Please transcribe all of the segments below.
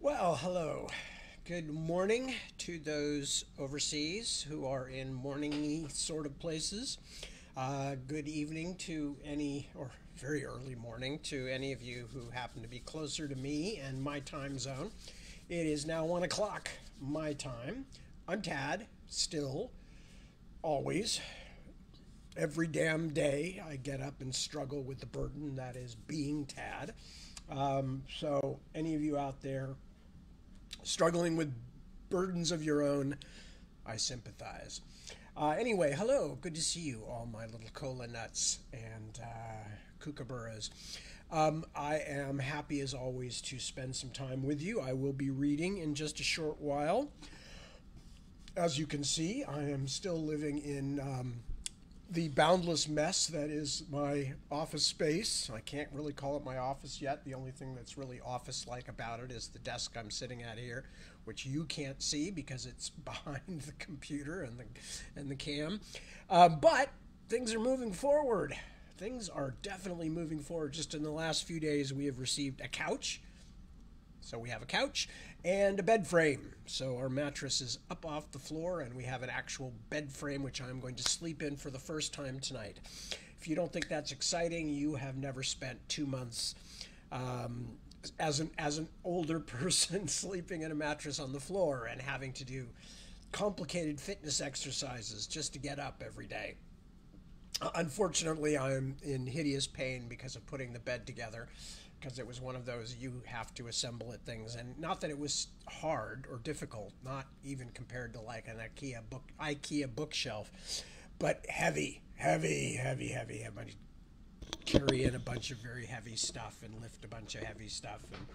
Well, hello. Good morning to those overseas who are in morningy sort of places. Good evening to any, or very early morning to any of you who happen to be closer to me and my time zone. It is now 1 o'clock my time. I'm Tad, still, always. Every damn day I get up and struggle with the burden that is being Tad. So, any of you out there struggling with burdens of your own, I sympathize. Anyway, hello. Good to see you, all my little cola nuts and kookaburras. I am happy as always to spend some time with you. I will be reading in just a short while. As you can see, I am still living in the boundless mess that is my office space. I can't really call it my office yet. The only thing that's really office-like about it is the desk I'm sitting at here, which you can't see because it's behind the computer and the cam. But things are moving forward. Things are definitely moving forward. Just in the last few days, we have received a couch. So we have a couch and a bed frame. So our mattress is up off the floor and we have an actual bed frame which I'm going to sleep in for the first time tonight. If you don't think that's exciting, you have never spent 2 months as an older person sleeping in a mattress on the floor and having to do complicated fitness exercises just to get up every day. Unfortunately, I'm in hideous pain because of putting the bed together, because it was one of those you have to assemble it things, and not that it was hard or difficult, not even compared to like an IKEA bookshelf, but heavy, heavy, heavy, heavy. I might carry in a bunch of very heavy stuff and lift a bunch of heavy stuff and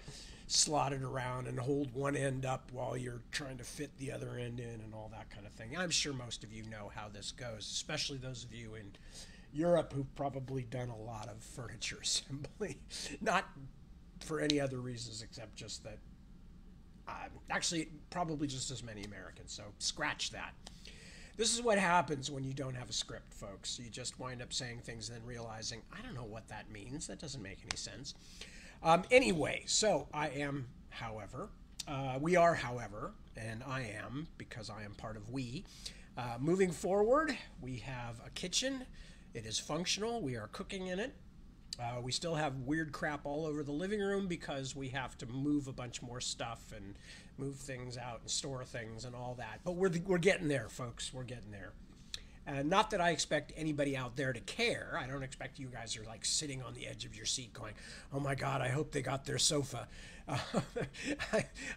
slot it around and hold one end up while you're trying to fit the other end in and all that kind of thing. I'm sure most of you know how this goes, especially those of you in Europe who've probably done a lot of furniture assembly. Not for any other reasons except just that, actually, probably just as many Americans, so scratch that. This is what happens when you don't have a script, folks. You just wind up saying things and then realizing, I don't know what that means. That doesn't make any sense. Anyway, so I am, however, we are, however, and I am, because I am part of we. Moving forward, we have a kitchen. It is functional. We are cooking in it. We still have weird crap all over the living room because we have to move a bunch more stuff and move things out and store things and all that. But we're getting there, folks. We're getting there. And not that I expect anybody out there to care. I don't expect you guys are like sitting on the edge of your seat going, oh my God, I hope they got their sofa.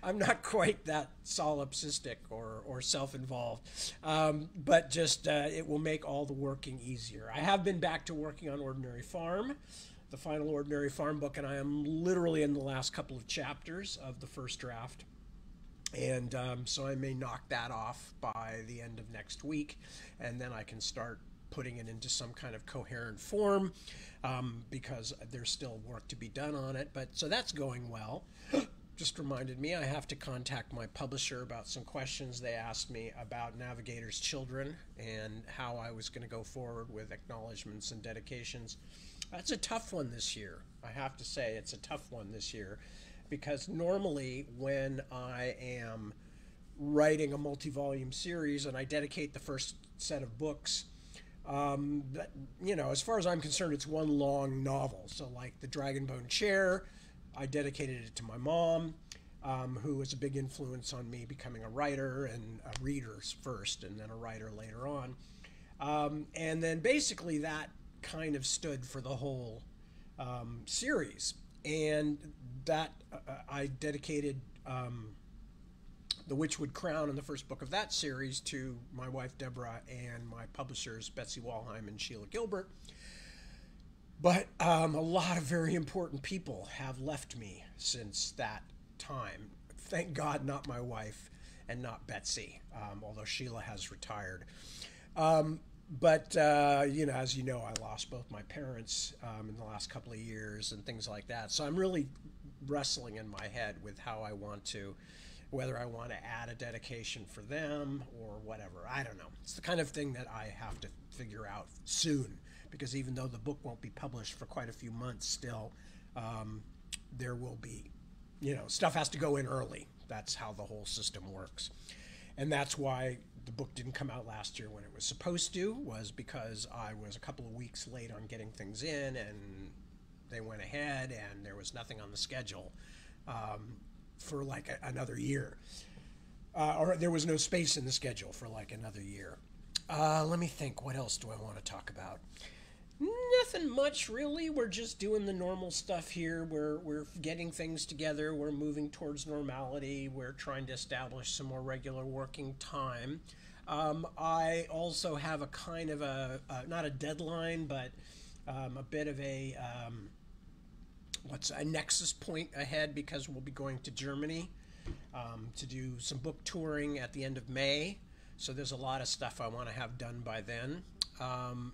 I'm not quite that solipsistic or self-involved. But just it will make all the working easier. I have been back to working on Ordinary Farm, the final Ordinary Farm book, and I am literally in the last couple of chapters of the first draft. And so I may knock that off by the end of next week, and then I can start putting it into some kind of coherent form, because there's still work to be done on it. But so that's going well. Just reminded me I have to contact my publisher about some questions they asked me about Navigator's Children and how I was going to go forward with acknowledgments and dedications. That's a tough one this year. I have to say it's a tough one this year, because normally when I am writing a multi-volume series and I dedicate the first set of books, as far as I'm concerned, it's one long novel. So like The Dragonbone Chair, I dedicated it to my mom, who was a big influence on me becoming a writer and a reader first and then a writer later on. And then basically that kind of stood for the whole series. And that I dedicated The Witchwood Crown and the first book of that series to my wife Deborah and my publishers Betsy Walheim and Sheila Gilbert. But a lot of very important people have left me since that time. Thank God not my wife and not Betsy, although Sheila has retired. But as you know, I lost both my parents in the last couple of years and things like that. So I'm really wrestling in my head with how I want to, whether I want to add a dedication for them or whatever. I don't know. It's the kind of thing that I have to figure out soon, because even though the book won't be published for quite a few months still, there will be stuff has to go in early. That's how the whole system works. And that's why the book didn't come out last year when it was supposed to, was because I was a couple of weeks late on getting things in, and they went ahead and there was nothing on the schedule for like another year. Or there was no space in the schedule for like another year. Let me think. What else do I want to talk about? Nothing much, really. We're just doing the normal stuff here. We're getting things together. We're moving towards normality. We're trying to establish some more regular working time. I also have a kind of not a deadline, but a bit of a nexus point ahead, because we'll be going to Germany to do some book touring at the end of May. So there's a lot of stuff I want to have done by then.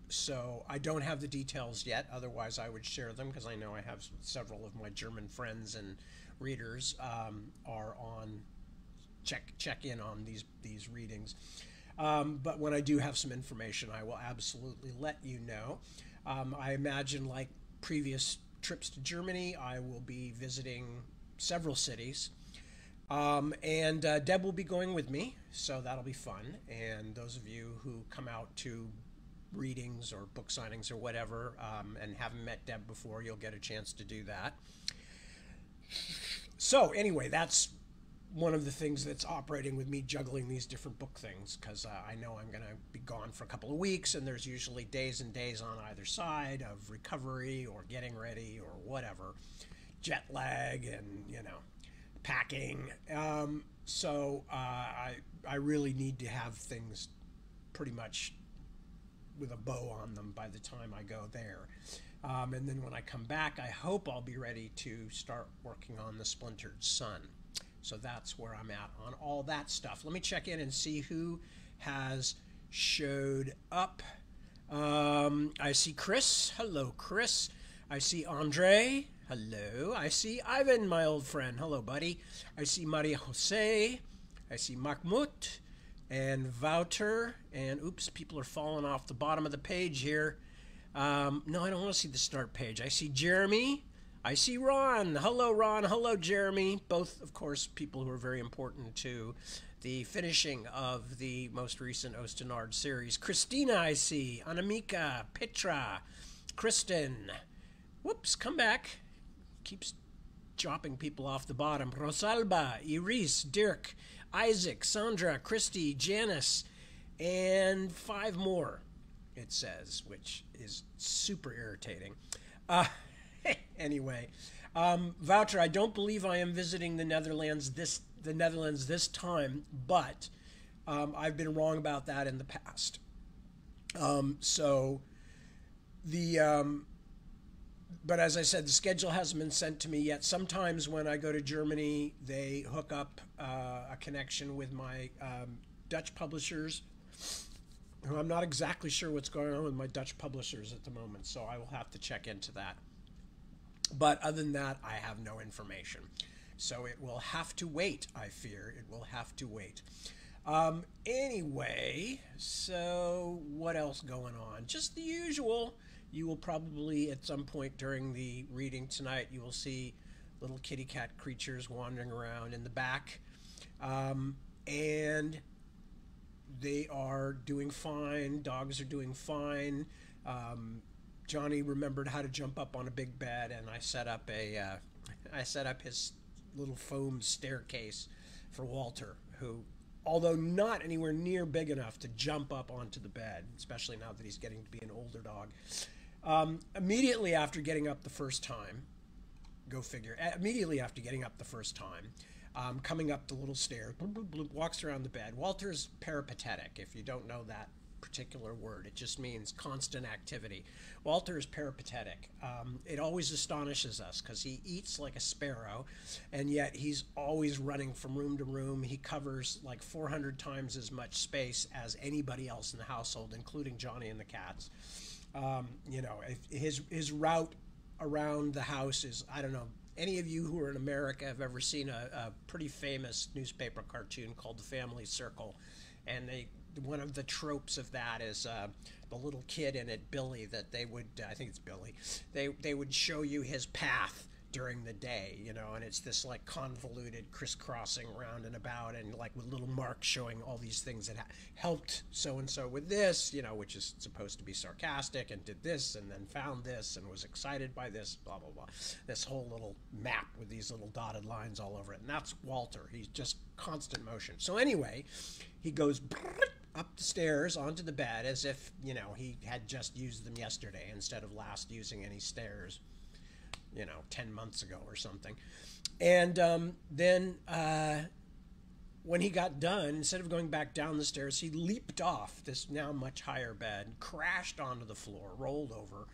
So I don't have the details yet, otherwise I would share them, because I know I have several of my German friends and readers are on check in on these readings. But when I do have some information, I will absolutely let you know. I imagine, like previous trips to Germany, I will be visiting several cities. And Deb will be going with me, so that'll be fun. And those of you who come out to readings or book signings or whatever, and haven't met Deb before, you'll get a chance to do that. So anyway, that's one of the things that's operating with me, juggling these different book things, because I know I'm going to be gone for a couple of weeks, and there's usually days and days on either side of recovery or getting ready or whatever, jet lag and, packing. So I really need to have things pretty much with a bow on them by the time I go there. And then when I come back, I hope I'll be ready to start working on The Splintered Sun. So that's where I'm at on all that stuff. Let me check in and see who has showed up. I see Chris. Hello, Chris. I see Andre. Hello. I see Ivan, my old friend. Hello, buddy. I see Maria Jose. I see Mahmoud and Wouter. And oops, people are falling off the bottom of the page here. No, I don't want to see the start page. I see Jeremy. I see Ron. Hello, Ron. Hello, Jeremy. Both, of course, people who are very important to the finishing of the most recent Ostenard series. Christina, I see. Anamika. Petra. Kristen. Whoops, come back. Keeps chopping people off the bottom. Rosalba. Iris. Dirk. Isaac. Sandra. Christy. Janice. And 5 more, it says, which is super irritating. Anyway, Wouter, I don't believe I am visiting the Netherlands this time, but I've been wrong about that in the past. But as I said, the schedule hasn't been sent to me yet. Sometimes when I go to Germany, they hook up a connection with my Dutch publishers. I'm not exactly sure what's going on with my Dutch publishers at the moment, so I will have to check into that. But other than that, I have no information. So it will have to wait, I fear. It will have to wait. Anyway, so what else going on? Just the usual. You will probably, at some point during the reading tonight, you will see little kitty cat creatures wandering around in the back. And they are doing fine. Dogs are doing fine. Johnny remembered how to jump up on a big bed, and I set up his little foam staircase for Walter, who, although not anywhere near big enough to jump up onto the bed, especially now that he's getting to be an older dog. Immediately after getting up the first time, go figure. Immediately after getting up the first time, coming up the little stairs, walks around the bed. Walter's peripatetic. If you don't know that particular word, it just means constant activity. Walter is peripatetic. It always astonishes us because he eats like a sparrow, and yet he's always running from room to room. He covers like 400 times as much space as anybody else in the household, including Johnny and the cats. His route around the house is, I don't know, any of you who are in America have ever seen a pretty famous newspaper cartoon called The Family Circle, and one of the tropes of that is the little kid in it, Billy, that they would, I think it's Billy, they would show you his path during the day, you know, and it's this like convoluted crisscrossing round and about, and like with little marks showing all these things that helped so and so with this, you know, which is supposed to be sarcastic, and did this and then found this and was excited by this, blah blah blah. This whole little map with these little dotted lines all over it, and that's Walter. He's just constant motion. So anyway, he goes up the stairs onto the bed as if, you know, he had just used them yesterday instead of last using any stairs, you know, 10 months ago or something. And then when he got done, instead of going back down the stairs, he leaped off this now much higher bed, crashed onto the floor, rolled over,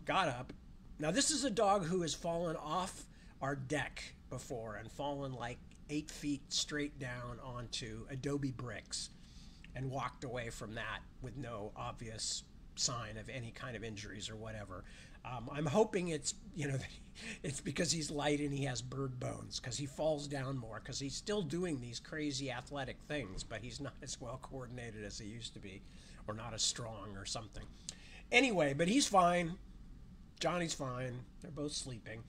got up. Now, this is a dog who has fallen off our deck before and fallen like 8 feet straight down onto adobe bricks and walked away from that with no obvious sign of any kind of injuries or whatever. I'm hoping it's, you know, it's because he's light and he has bird bones, because he falls down more, because he's still doing these crazy athletic things, but he's not as well coordinated as he used to be, or not as strong or something. Anyway, but he's fine. Johnny's fine. They're both sleeping.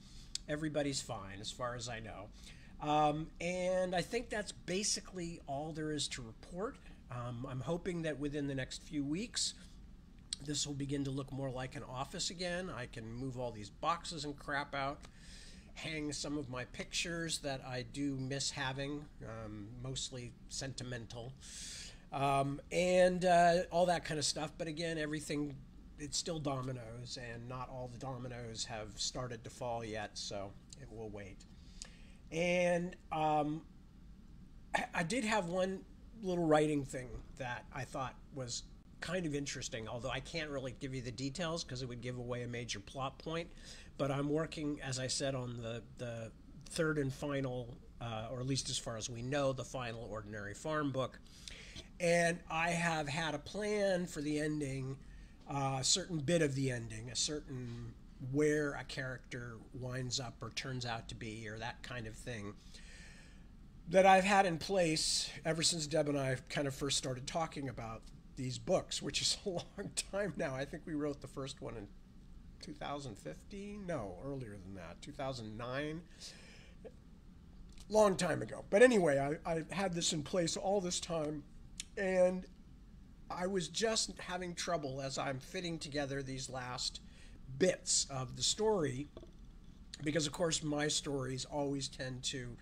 Everybody's fine as far as I know. And I think that's basically all there is to report. I'm hoping that within the next few weeks, this will begin to look more like an office again. I can move all these boxes and crap out, hang some of my pictures that I do miss having, mostly sentimental, and all that kind of stuff. But again, everything, it's still dominoes, and not all the dominoes have started to fall yet, so it will wait. And I did have one little writing thing that I thought was kind of interesting, although I can't really give you the details because it would give away a major plot point. But I'm working, as I said, on the third and final, or at least as far as we know, the final Ordinary Farm book. And I have had a plan for the ending, a certain bit of the ending, a certain where a character winds up or turns out to be, or that kind of thing, that I've had in place ever since Deb and I kind of first started talking about these books, which is a long time now. I think we wrote the first one in 2015? No, earlier than that, 2009. Long time ago. But anyway, I had this in place all this time, and I was just having trouble as I'm fitting together these last bits of the story, because of course my stories always tend to,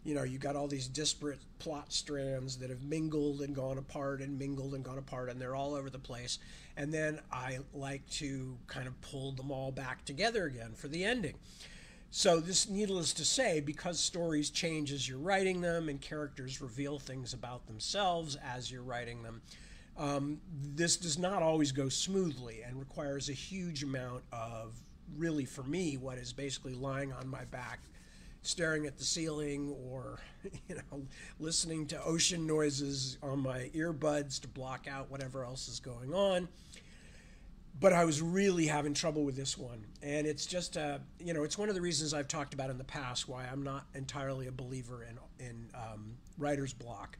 you know, you got all these disparate plot strands that have mingled and gone apart and mingled and gone apart, and they're all over the place. And then I like to kind of pull them all back together again for the ending. So this, needless to say, because stories change as you're writing them and characters reveal things about themselves as you're writing them, this does not always go smoothly and requires a huge amount of, really for me, what is basically lying on my back, staring at the ceiling, or, you know, listening to ocean noises on my earbuds to block out whatever else is going on. But I was really having trouble with this one. And it's just, you know, it's one of the reasons I've talked about in the past why I'm not entirely a believer in writer's block.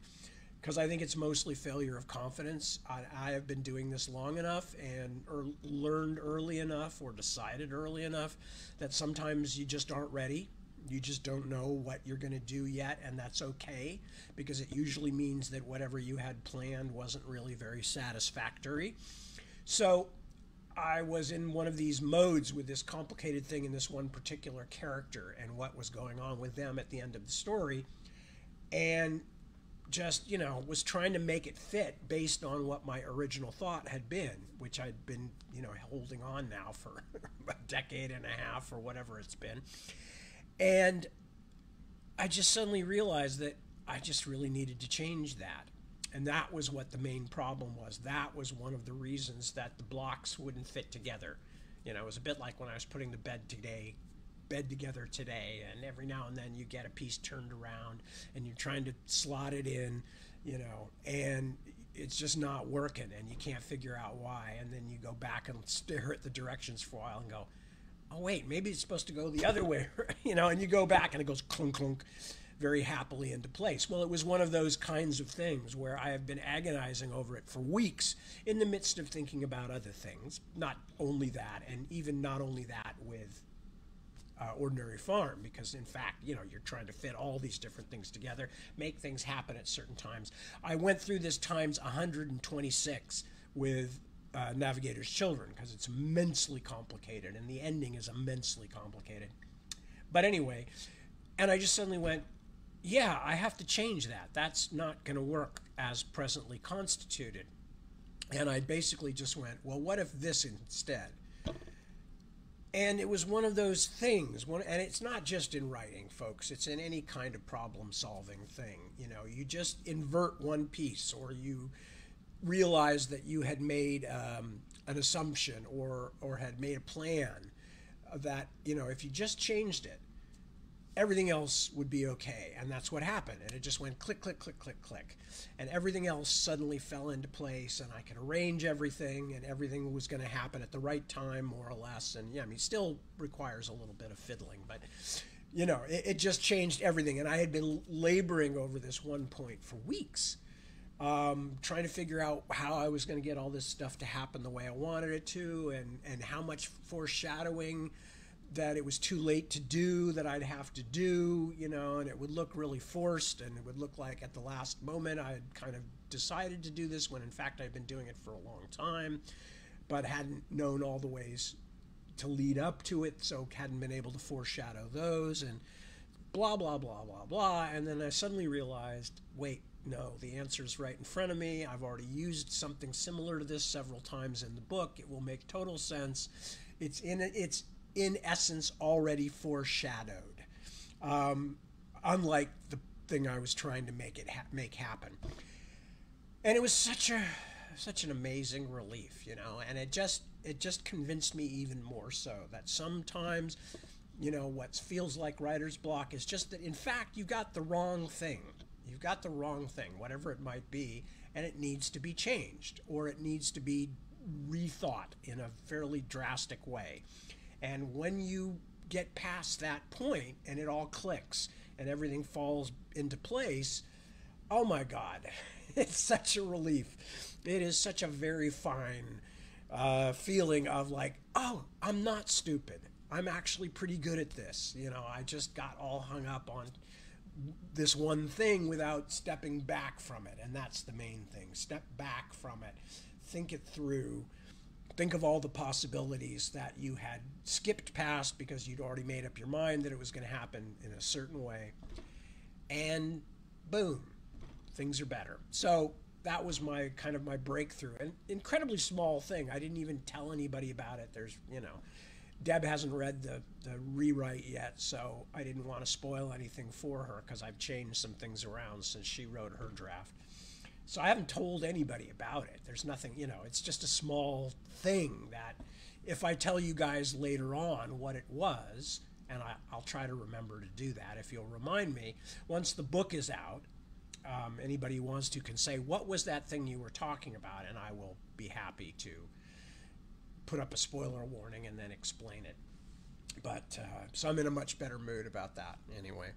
Because I think it's mostly failure of confidence. I have been doing this long enough and learned early enough or decided early enough that sometimes you just aren't ready. You just don't know what you're going to do yet, and that's okay, because it usually means that whatever you had planned wasn't really very satisfactory. So I was in one of these modes with this complicated thing in this one particular character and what was going on with them at the end of the story, and just, you know, was trying to make it fit based on what my original thought had been, which I'd been, you know, holding on now for a decade and a half or whatever it's been. And I just suddenly realized that I just really needed to change that. And that was what the main problem was. That was one of the reasons that the blocks wouldn't fit together. You know, it was a bit like when I was putting the bed together today, and every now and then you get a piece turned around and you're trying to slot it in, you know, and it's just not working and you can't figure out why. And then you go back and stare at the directions for a while and go, oh wait, maybe it's supposed to go the other way, you know, and you go back and it goes clunk, clunk, very happily into place. Well, it was one of those kinds of things where I have been agonizing over it for weeks in the midst of thinking about other things, not only that, and even not only that with ordinary farm, because in fact, you know, you're trying to fit all these different things together, make things happen at certain times. I went through this times 126 with Navigator's Children, because it's immensely complicated, and the ending is immensely complicated. But anyway, and I just suddenly went, yeah, I have to change that. That's not going to work as presently constituted. And I basically just went, well, what if this instead? And it was one of those things, and it's not just in writing, folks. It's in any kind of problem-solving thing. You know, you just invert one piece, or you realize that you had made an assumption or had made a plan that, you know, if you just changed it, everything else would be okay. And that's what happened. And it just went click, click, click, click, click. And everything else suddenly fell into place, and I could arrange everything, and everything was going to happen at the right time, more or less. And yeah, I mean, it still requires a little bit of fiddling, but you know, it just changed everything. And I had been laboring over this one point for weeks, trying to figure out how I was going to get all this stuff to happen the way I wanted it to, and how much foreshadowing that it was too late to do that I'd have to do, you know, and it would look really forced, and it would look like at the last moment I had kind of decided to do this, when in fact I'd been doing it for a long time, but hadn't known all the ways to lead up to it, so hadn't been able to foreshadow those, and blah, blah, blah, blah, blah. And then I suddenly realized, wait, no, the answer's right in front of me. I've already used something similar to this several times in the book. It will make total sense. It's in essence already foreshadowed, unlike the thing I was trying to make happen. And it was such an amazing relief, you know, and it just convinced me even more so that sometimes, you know, what feels like writer's block is just that in fact you got the wrong thing. You've got the wrong thing, whatever it might be, and it needs to be changed, or it needs to be rethought in a fairly drastic way. And when you get past that point and it all clicks and everything falls into place, oh my God, it's such a relief. It is such a very fine feeling of like, oh, I'm not stupid. I'm actually pretty good at this. You know, I just got all hung up on this one thing without stepping back from it. And that's the main thing. Step back from it. Think it through. Think of all the possibilities that you had skipped past because you'd already made up your mind that it was going to happen in a certain way. And boom, things are better. So that was my kind of my breakthrough. An incredibly small thing. I didn't even tell anybody about it. There's, you know, Deb hasn't read the rewrite yet, so I didn't want to spoil anything for her because I've changed some things around since she wrote her draft. So I haven't told anybody about it. There's nothing, you know, it's just a small thing that if I tell you guys later on what it was, and I'll try to remember to do that if you'll remind me, once the book is out, anybody who wants to can say, what was that thing you were talking about? And I will be happy to put up a spoiler warning and then explain it. But so I'm in a much better mood about that anyway.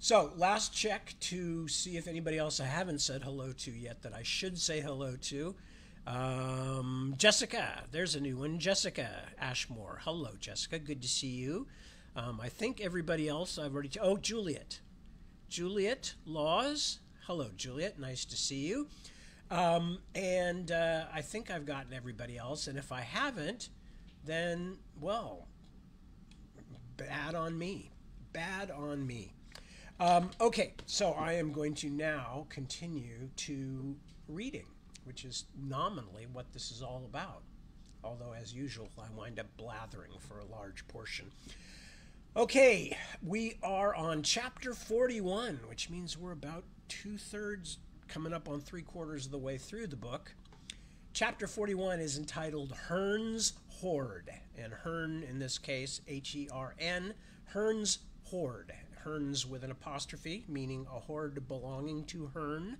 So last check to see if anybody else I haven't said hello to yet that I should say hello to. Jessica, there's a new one. Jessica Ashmore. Hello, Jessica. Good to see you. I think everybody else I've already... Oh, Juliet. Juliet Laws. Hello, Juliet. Nice to see you. And I think I've gotten everybody else. And if I haven't, then, well, bad on me. Bad on me. Okay, so I am going to now continue to reading, which is nominally what this is all about. Although, as usual, I wind up blathering for a large portion. Okay, we are on chapter 41, which means we're about 2/3, coming up on 3/4 of the way through the book. Chapter 41 is entitled Hern's Hoard, and Hern, in this case, H-E-R-N, Hern's Hoard. Hern's with an apostrophe, meaning a hoard belonging to Hern.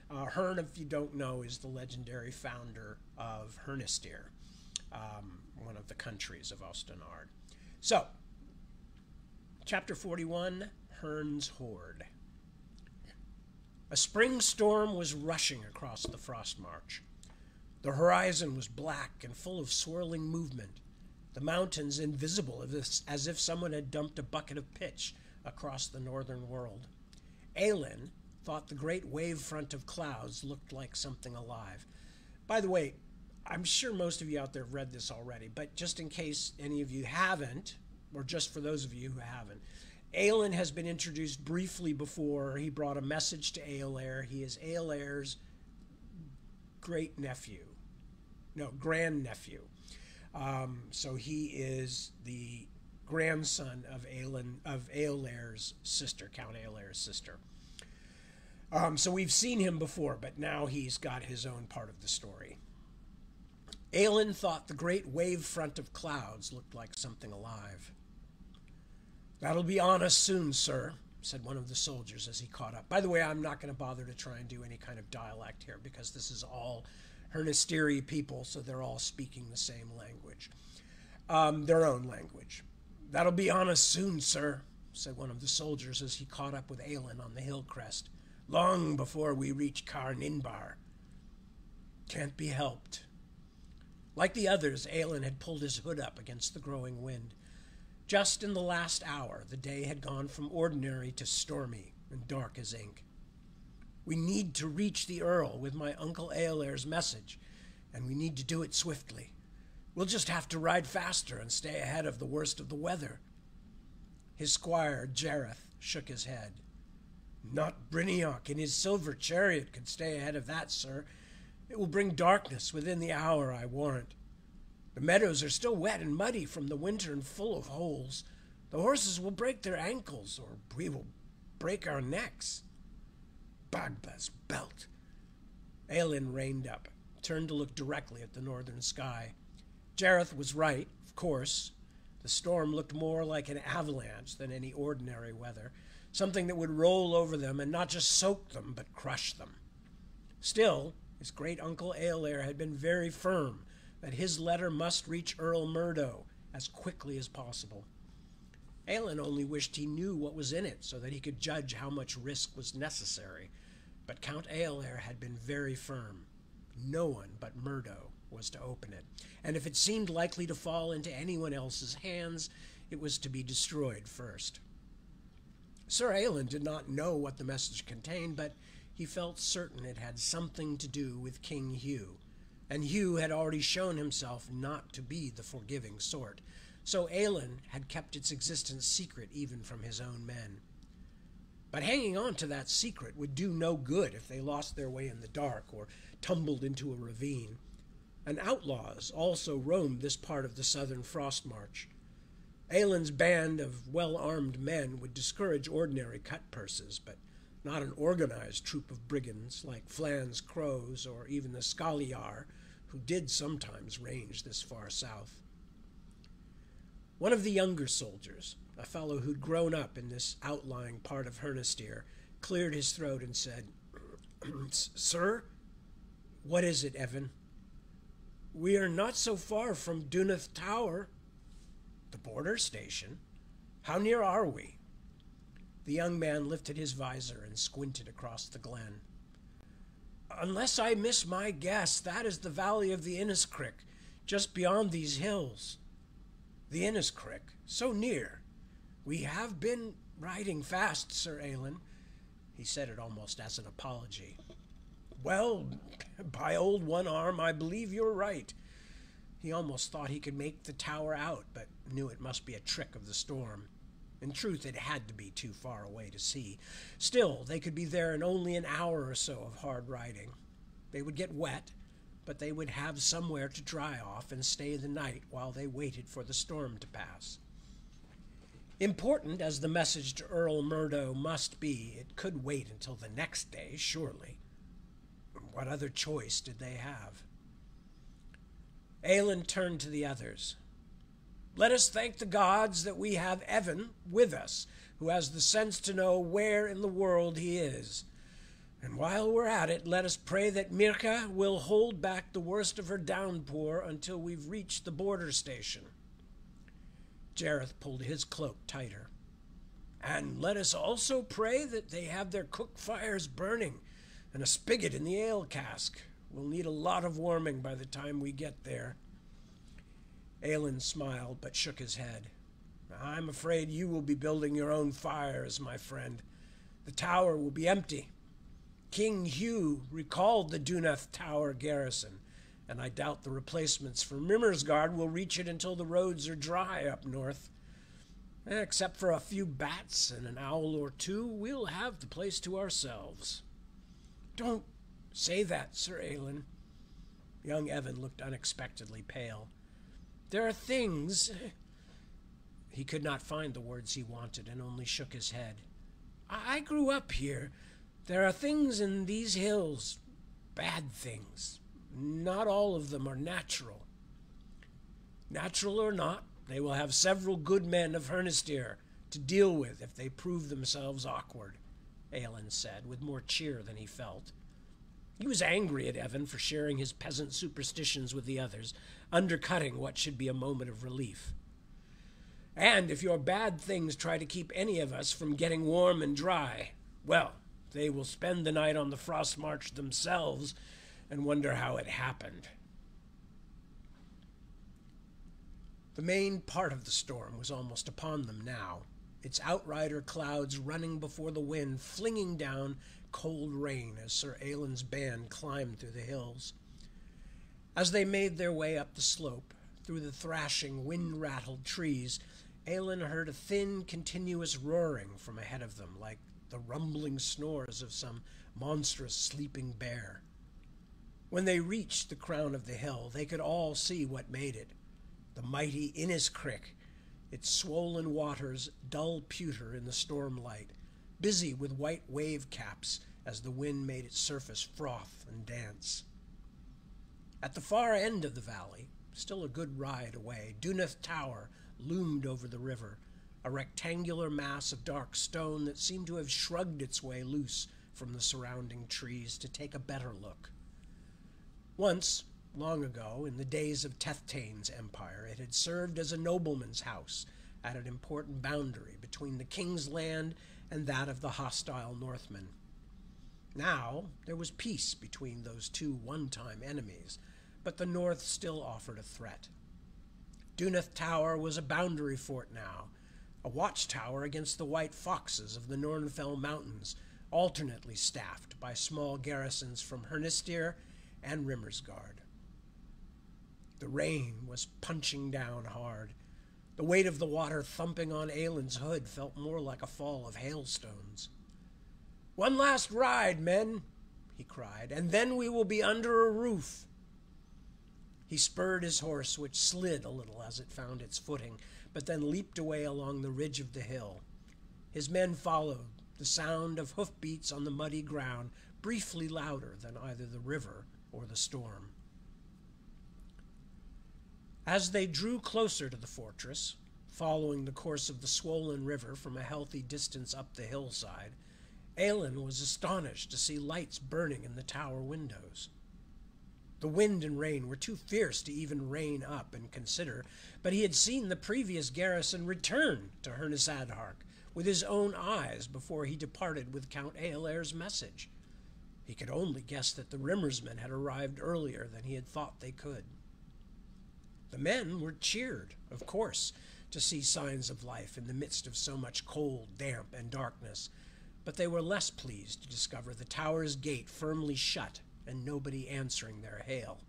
Hern, if you don't know, is the legendary founder of Hernistir, one of the countries of Ostenard. So, chapter 41, Hern's Hoard. A spring storm was rushing across the frost march. The horizon was black and full of swirling movement. the mountains invisible as if someone had dumped a bucket of pitch across the northern world. Aelin thought the great wave front of clouds looked like something alive. By the way, I'm sure most of you out there have read this already, but just in case any of you haven't, or just for those of you who haven't, Aelin has been introduced briefly before. He brought a message to Eolair. He is Eolair's grandnephew. So he is the grandson of Eolair's sister, Count Eolair's sister. So we've seen him before, but now he's got his own part of the story. Aelin thought the great wave front of clouds looked like something alive. "That'll be on us soon, sir," said one of the soldiers as he caught up. By the way, I'm not going to bother to try and do any kind of dialect here because this is all Hernistiri people, so they're all speaking the same language, their own language. "That'll be on us soon, sir," said one of the soldiers as he caught up with Aelin on the hill crest. "Long before we reach Car Ninbar." "Can't be helped." Like the others, Aelin had pulled his hood up against the growing wind. Just in the last hour, the day had gone from ordinary to stormy and dark as ink. "We need to reach the Earl with my Uncle Eolair's message, and we need to do it swiftly. We'll just have to ride faster and stay ahead of the worst of the weather." His squire, Jareth, shook his head. "Not Brynjolf in his silver chariot could stay ahead of that, sir. It will bring darkness within the hour, I warrant. The meadows are still wet and muddy from the winter and full of holes. The horses will break their ankles, or we will break our necks." Bagba's belt. Aelin reined up, turned to look directly at the northern sky. Jareth was right, of course. The storm looked more like an avalanche than any ordinary weather, something that would roll over them and not just soak them, but crush them. Still, his great-uncle Eolair had been very firm that his letter must reach Earl Murdo as quickly as possible. Aelin only wished he knew what was in it so that he could judge how much risk was necessary, but Count Eolair had been very firm. No one but Murdo was to open it, and if it seemed likely to fall into anyone else's hands, it was to be destroyed first. Sir Aelin did not know what the message contained, but he felt certain it had something to do with King Hugh, and Hugh had already shown himself not to be the forgiving sort, so Aelin had kept its existence secret even from his own men. But hanging on to that secret would do no good if they lost their way in the dark or tumbled into a ravine. And outlaws also roamed this part of the southern frost march. Aelin's band of well-armed men would discourage ordinary cut-purses, but not an organized troop of brigands like Flan's Crows or even the Scaliar, who did sometimes range this far south. One of the younger soldiers, a fellow who'd grown up in this outlying part of Hernystir, cleared his throat and said, "Sir?" "What is it, Evan?" "We are not so far from Dunath Tower." "The border station? How near are we?" The young man lifted his visor and squinted across the glen. "Unless I miss my guess, that is the valley of the Inniscrick, just beyond these hills." "The Inniscrick? So near. We have been riding fast, Sir Aelin." He said it almost as an apology. "Well, by old One Arm, I believe you're right." He almost thought he could make the tower out, but knew it must be a trick of the storm. In truth, it had to be too far away to see. Still, they could be there in only an hour or so of hard riding. They would get wet, but they would have somewhere to dry off and stay the night while they waited for the storm to pass. Important as the message to Earl Murdo must be, it could wait until the next day, surely. What other choice did they have? Aelin turned to the others. "Let us thank the gods that we have Evan with us, who has the sense to know where in the world he is. And while we're at it, let us pray that Mirka will hold back the worst of her downpour until we've reached the border station." Jareth pulled his cloak tighter. "And let us also pray that they have their cook fires burning and a spigot in the ale cask. We'll need a lot of warming by the time we get there." Aelin smiled but shook his head. I'm afraid you will be building your own fires, my friend. The tower will be empty. King Hugh recalled the Dunath Tower garrison, and I doubt the replacements from Rimmersgard will reach it until the roads are dry up north. Except for a few bats and an owl or two, we'll have the place to ourselves. Don't say that, Sir Aelin. Young Evan looked unexpectedly pale. There are things... He could not find the words he wanted and only shook his head. I grew up here. There are things in these hills, bad things. Not all of them are natural. Natural or not, they will have several good men of Hernistir to deal with if they prove themselves awkward, Aelin said, with more cheer than he felt. He was angry at Evan for sharing his peasant superstitions with the others, undercutting what should be a moment of relief. And if your bad things try to keep any of us from getting warm and dry, well, they will spend the night on the Frost March themselves and wonder how it happened. The main part of the storm was almost upon them now, its outrider clouds running before the wind, flinging down cold rain as Sir Aelin's band climbed through the hills. As they made their way up the slope, through the thrashing, wind-rattled trees, Aelin heard a thin, continuous roaring from ahead of them, like the rumbling snores of some monstrous sleeping bear. When they reached the crown of the hill, they could all see what made it. The mighty Inniscrick, its swollen waters dull pewter in the storm light, busy with white wave caps as the wind made its surface froth and dance. At the far end of the valley, still a good ride away, Dunath Tower loomed over the river, a rectangular mass of dark stone that seemed to have shrugged its way loose from the surrounding trees to take a better look. Once, long ago, in the days of Tethtain's empire, it had served as a nobleman's house at an important boundary between the king's land and that of the hostile Northmen. Now there was peace between those two one-time enemies, but the North still offered a threat. Dunath Tower was a boundary fort now, a watchtower against the white foxes of the Nornfell Mountains, alternately staffed by small garrisons from Hernistir and Rimmersgard. The rain was punching down hard. The weight of the water thumping on Aelin's hood felt more like a fall of hailstones. "One last ride, men," he cried, "and then we will be under a roof." He spurred his horse, which slid a little as it found its footing, but then leaped away along the ridge of the hill. His men followed, the sound of hoofbeats on the muddy ground briefly louder than either the river or the storm. As they drew closer to the fortress, following the course of the swollen river from a healthy distance up the hillside, Aelin was astonished to see lights burning in the tower windows. The wind and rain were too fierce to even rein up and consider, but he had seen the previous garrison return to Hernis-Adharc with his own eyes before he departed with Count Eoler's message. He could only guess that the Rimmersmen had arrived earlier than he had thought they could. The men were cheered, of course, to see signs of life in the midst of so much cold, damp, and darkness, but they were less pleased to discover the tower's gate firmly shut and nobody answering their hail.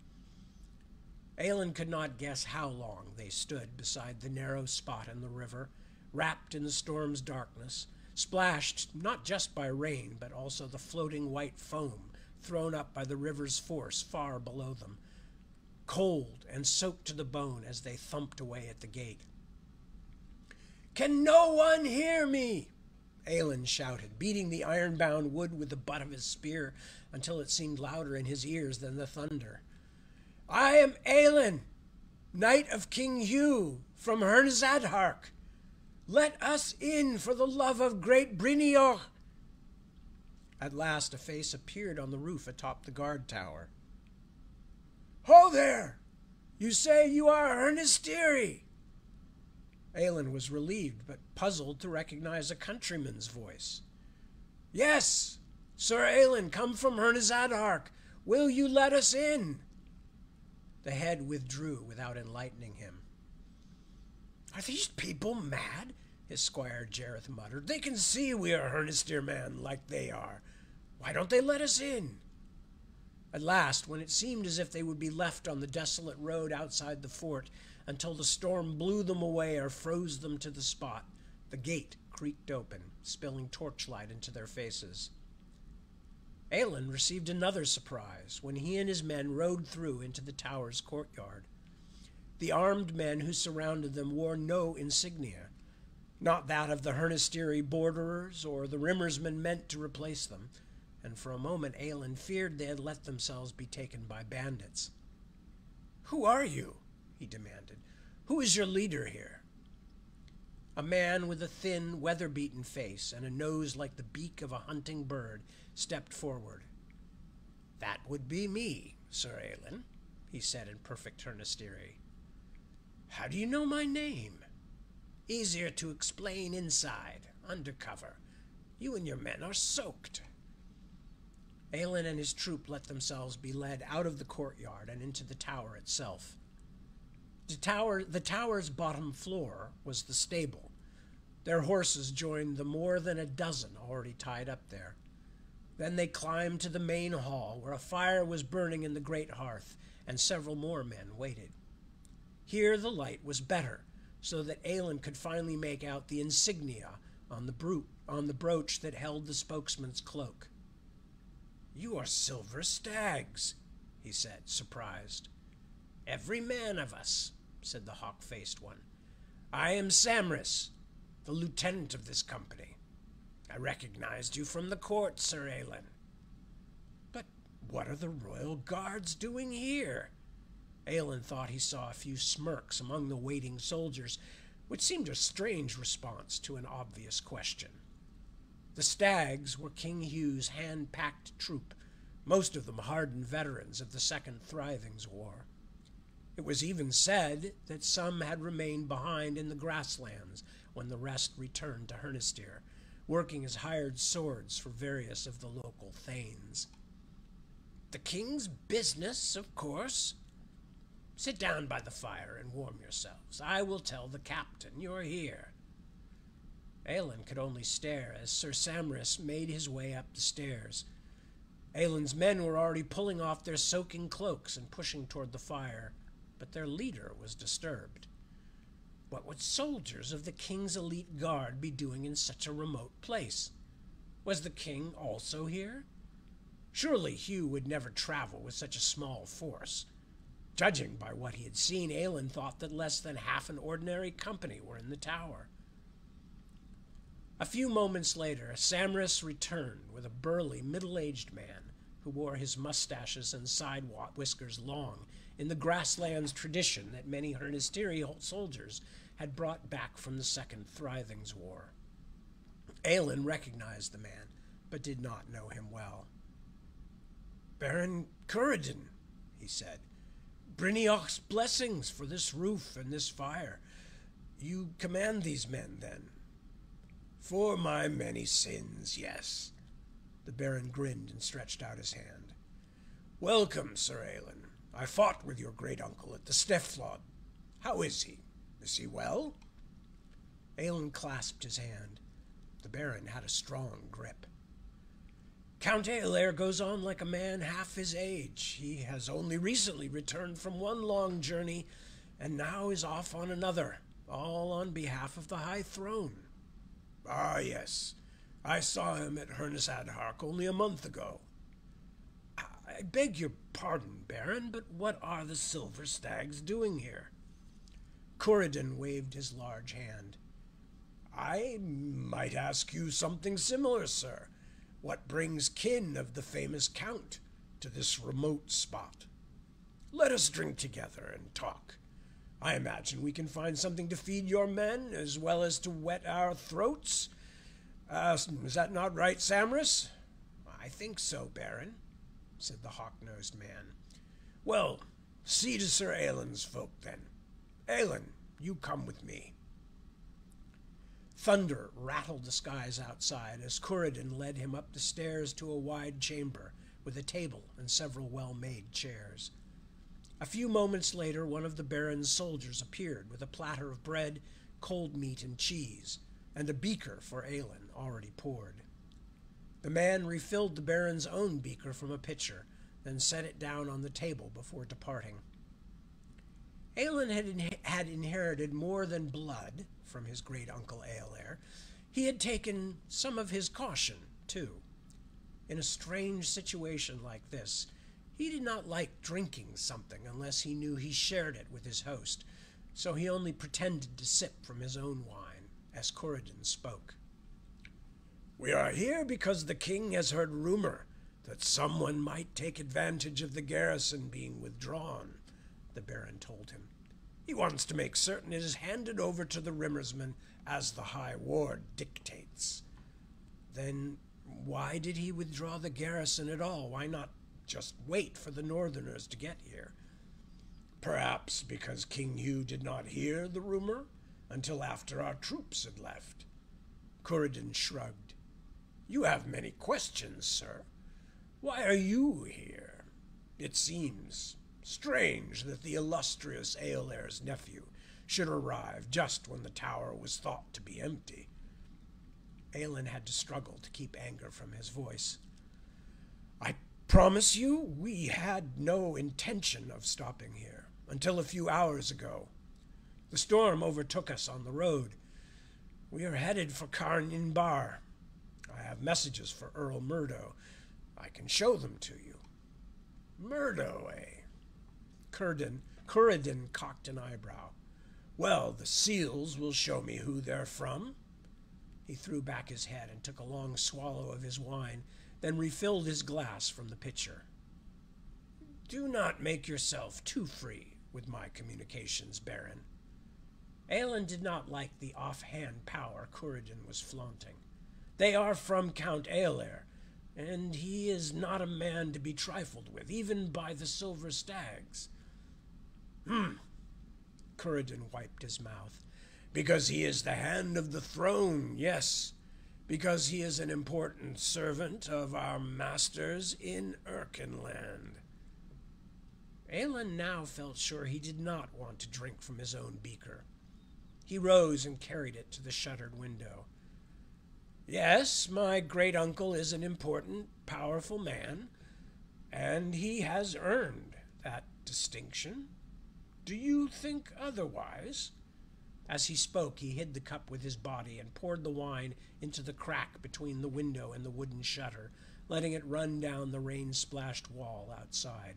Aelin could not guess how long they stood beside the narrow spot in the river, wrapped in the storm's darkness, splashed not just by rain, but also the floating white foam thrown up by the river's force far below them, cold and soaked to the bone as they thumped away at the gate. "Can no one hear me?" Aelin shouted, beating the iron-bound wood with the butt of his spear until it seemed louder in his ears than the thunder. "I am Aelin, knight of King Hugh, from Hernis-Adharc. Let us in for the love of great Brynjolf." At last a face appeared on the roof atop the guard tower. "Ho there! You say you are Hernistiri!" Aelin was relieved, but puzzled to recognize a countryman's voice. "Yes, Sir Aelin, come from Hernis-Adharc. Will you let us in?" The head withdrew without enlightening him. Are these people mad? His squire Jareth muttered. They can see we are Hernistir men like they are. Why don't they let us in? At last, when it seemed as if they would be left on the desolate road outside the fort until the storm blew them away or froze them to the spot, the gate creaked open, spilling torchlight into their faces. Aelin received another surprise when he and his men rode through into the tower's courtyard. The armed men who surrounded them wore no insignia, not that of the Hernistiri borderers or the Rimmersmen meant to replace them, and for a moment Aelin feared they had let themselves be taken by bandits. "Who are you?" he demanded. "Who is your leader here?" A man with a thin, weather-beaten face and a nose like the beak of a hunting bird stepped forward. "That would be me, Sir Aelin," he said in perfect Hernistiri. "How do you know my name?" "Easier to explain inside, undercover. You and your men are soaked." Aelin and his troop let themselves be led out of the courtyard and into the tower itself. The tower's bottom floor was the stable. Their horses joined the more than a dozen already tied up there. Then they climbed to the main hall, where a fire was burning in the great hearth, and several more men waited. Here the light was better, so that Aelin could finally make out the insignia on the brooch that held the spokesman's cloak. "You are Silver Stags," he said, surprised. "Every man of us," said the hawk-faced one. "I am Samris, the lieutenant of this company. I recognized you from the court, Sir Aelin." "But what are the royal guards doing here?" Aelin thought he saw a few smirks among the waiting soldiers, which seemed a strange response to an obvious question. The Stags were King Hugh's hand-packed troop, most of them hardened veterans of the Second Thrivings War. It was even said that some had remained behind in the grasslands when the rest returned to Hernistir, working as hired swords for various of the local thanes. "The king's business, of course. Sit down by the fire and warm yourselves. I will tell the captain you're here." Aelin could only stare as Sir Samris made his way up the stairs. Aelin's men were already pulling off their soaking cloaks and pushing toward the fire, but their leader was disturbed. What would soldiers of the king's elite guard be doing in such a remote place? Was the king also here? Surely Hugh would never travel with such a small force. Judging by what he had seen, Aelin thought that less than half an ordinary company were in the tower. A few moments later, Samris returned with a burly, middle-aged man who wore his mustaches and side whiskers long, in the grasslands tradition that many Hernistiri soldiers had brought back from the Second Thrivings War. Aelin recognized the man, but did not know him well. "Baron Couridin," he said. "Brynjolf's blessings for this roof and this fire. You command these men, then?" "For my many sins, yes." The Baron grinned and stretched out his hand. "Welcome, Sir Aelin. I fought with your great-uncle at the Stefflod. How is he? Is he well?" Aelin clasped his hand. The Baron had a strong grip. "Count Aelair goes on like a man half his age. He has only recently returned from one long journey, and now is off on another, all on behalf of the High Throne." "Ah, yes. I saw him at Hernus Adharc only a month ago." I beg your pardon, Baron, but what are the Silver Stags doing here?" Couridin waved his large hand. "I might ask you something similar, sir. What brings kin of the famous Count to this remote spot? Let us drink together and talk. I imagine we can find something to feed your men, as well as to wet our throats. Is that not right, Samris?" "I think so, Baron," said the hawk-nosed man. "Well, see to Sir Aelin's folk, then. Aelin, you come with me." Thunder rattled the skies outside as Couridin led him up the stairs to a wide chamber with a table and several well-made chairs. A few moments later, one of the Baron's soldiers appeared with a platter of bread, cold meat and cheese, and a beaker for Aelin already poured. The man refilled the Baron's own beaker from a pitcher, then set it down on the table before departing. Aelin had inherited more than blood from his great-uncle Eoler. He had taken some of his caution, too. In a strange situation like this, he did not like drinking something unless he knew he shared it with his host, so he only pretended to sip from his own wine as Corydon spoke. "We are here because the king has heard rumor that someone might take advantage of the garrison being withdrawn," the Baron told him. "He wants to make certain it is handed over to the Rimmersmen as the High Ward dictates." "Then why did he withdraw the garrison at all? Why not just wait for the Northerners to get here?" "Perhaps because King Hugh did not hear the rumor until after our troops had left." Corydon shrugged. "You have many questions, sir. Why are you here? It seems strange that the illustrious Eoler's nephew should arrive just when the tower was thought to be empty." Aelin had to struggle to keep anger from his voice. "I promise you we had no intention of stopping here until a few hours ago. The storm overtook us on the road. We are headed for Carn Bar. I have messages for Earl Murdo. I can show them to you." "Murdo, eh?" Corydon cocked an eyebrow. "Well, the seals will show me who they're from." He threw back his head and took a long swallow of his wine, then refilled his glass from the pitcher. "Do not make yourself too free with my communications, Baron." Aelin did not like the offhand power Corydon was flaunting. "They are from Count Eoler, and he is not a man to be trifled with, even by the Silver Stags." Corydon wiped his mouth. "Because he is the hand of the throne, yes. Because he is an important servant of our masters in Erkenland." Aelin now felt sure he did not want to drink from his own beaker. He rose and carried it to the shuttered window. "Yes, my great-uncle is an important, powerful man, and he has earned that distinction. Do you think otherwise?" As he spoke, he hid the cup with his body and poured the wine into the crack between the window and the wooden shutter, letting it run down the rain-splashed wall outside.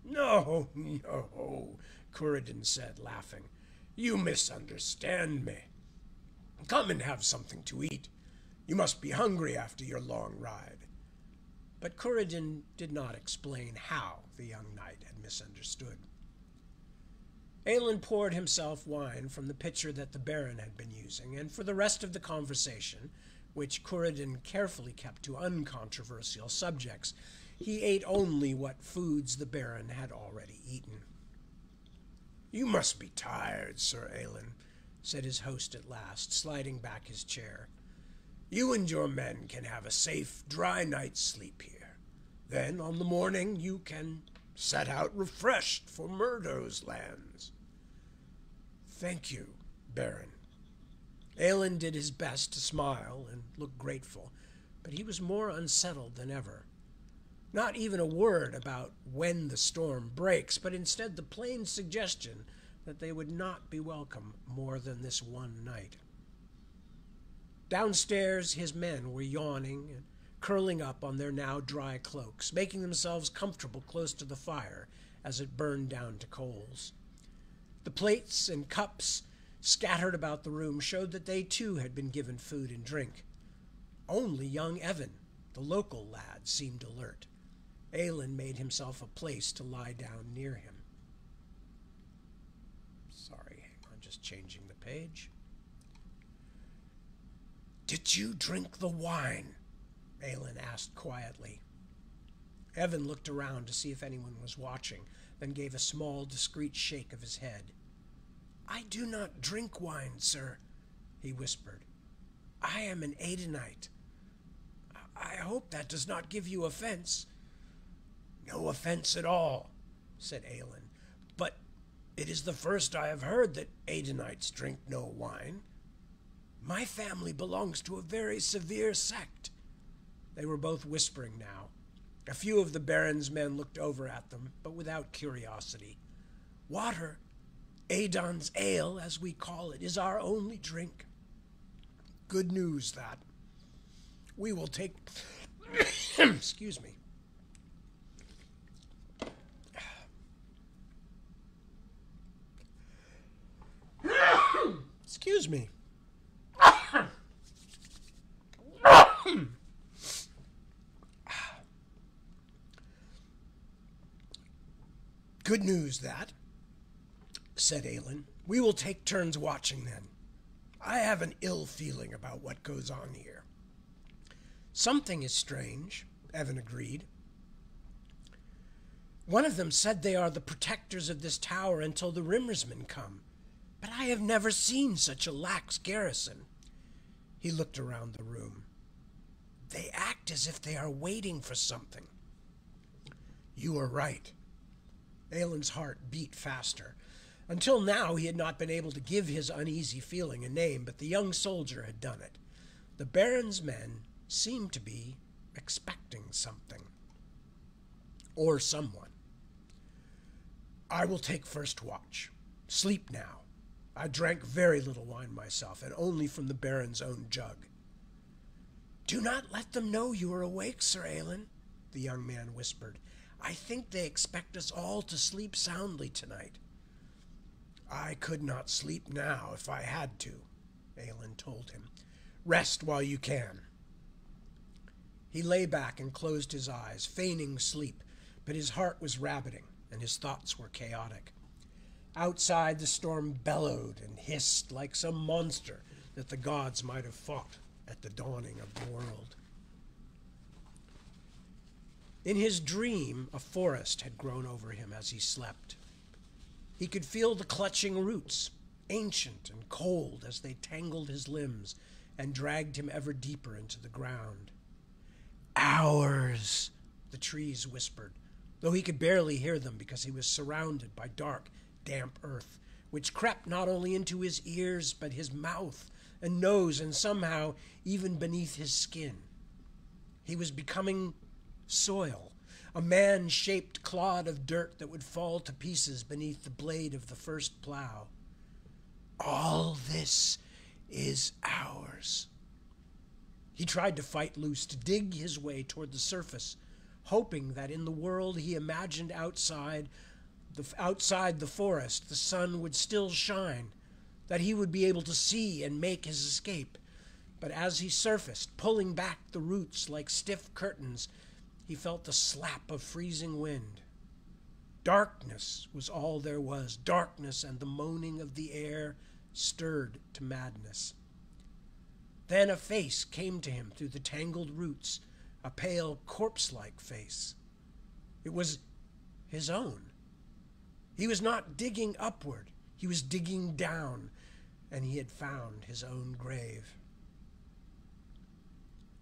"No, no," Corydon said, laughing. "You misunderstand me. Come and have something to eat. You must be hungry after your long ride." But Corydon did not explain how the young knight had misunderstood. Aelin poured himself wine from the pitcher that the Baron had been using, and for the rest of the conversation, which Corydon carefully kept to uncontroversial subjects, he ate only what foods the Baron had already eaten. "You must be tired, Sir Aelin," said his host at last, sliding back his chair. "You and your men can have a safe, dry night's sleep here. Then, on the morning, you can set out refreshed for Murdo's lands." "Thank you, Baron." Aelin did his best to smile and look grateful, but he was more unsettled than ever. Not even a word about when the storm breaks, but instead the plain suggestion that they would not be welcome more than this one night. Downstairs his men were yawning and curling up on their now dry cloaks, making themselves comfortable close to the fire as it burned down to coals. The plates and cups scattered about the room showed that they too had been given food and drink. Only young Evan, the local lad, seemed alert. Aelin made himself a place to lie down near him. Sorry, I'm just changing the page. "Did you drink the wine?" Aelin asked quietly. Evan looked around to see if anyone was watching, then gave a small, discreet shake of his head. "I do not drink wine, sir," he whispered. "I am an Aedenite. I hope that does not give you offense." "No offense at all," said Aelin. "But It is the first I have heard that Adenites drink no wine. My family belongs to a very severe sect." They were both whispering now. A few of the Baron's men looked over at them, but without curiosity. "Water, Adon's ale, as we call it, is our only drink. Good news, that. We will take... Excuse me. Excuse me. Good news, that, said Aelin. We will take turns watching then. I have an ill feeling about what goes on here. Something is strange, Evan agreed. One of them said they are the protectors of this tower until the Rimmersmen come, but I have never seen such a lax garrison. He looked around the room. They act as if they are waiting for something. You are right. Aelin's heart beat faster. Until now he had not been able to give his uneasy feeling a name, but the young soldier had done it. The Baron's men seemed to be expecting something. Or someone. I will take first watch. Sleep now. I drank very little wine myself, and only from the Baron's own jug. Do not let them know you are awake, Sir Aelin, the young man whispered. I think they expect us all to sleep soundly tonight. I could not sleep now if I had to, Aelin told him. Rest while you can. He lay back and closed his eyes, feigning sleep, but his heart was rabbiting, and his thoughts were chaotic. Outside, the storm bellowed and hissed like some monster that the gods might have fought at the dawning of the world. In his dream, a forest had grown over him as he slept. He could feel the clutching roots, ancient and cold, as they tangled his limbs and dragged him ever deeper into the ground. Hours, the trees whispered, though he could barely hear them because he was surrounded by dark, damp earth, which crept not only into his ears, but his mouth and nose, and somehow even beneath his skin. He was becoming soil, a man-shaped clod of dirt that would fall to pieces beneath the blade of the first plow. All this is ours. He tried to fight loose, to dig his way toward the surface, hoping that in the world he imagined outside the forest, the sun would still shine, that he would be able to see and make his escape. But as he surfaced, pulling back the roots like stiff curtains, he felt the slap of freezing wind. Darkness was all there was, darkness, and the moaning of the air stirred to madness. Then a face came to him through the tangled roots, a pale, corpse-like face. It was his own. He was not digging upward, he was digging down, and he had found his own grave.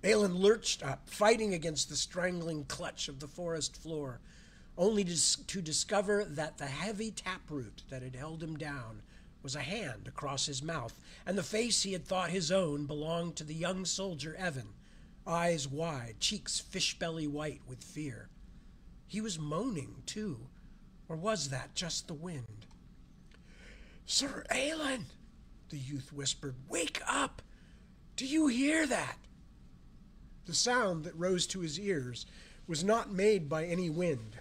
Aelin lurched up, fighting against the strangling clutch of the forest floor, only to discover that the heavy taproot that had held him down was a hand across his mouth, and the face he had thought his own belonged to the young soldier Evan, eyes wide, cheeks fish-belly white with fear. He was moaning, too, or was that just the wind? Sir Aelin, the youth whispered, wake up! Do you hear that? The sound that rose to his ears was not made by any wind,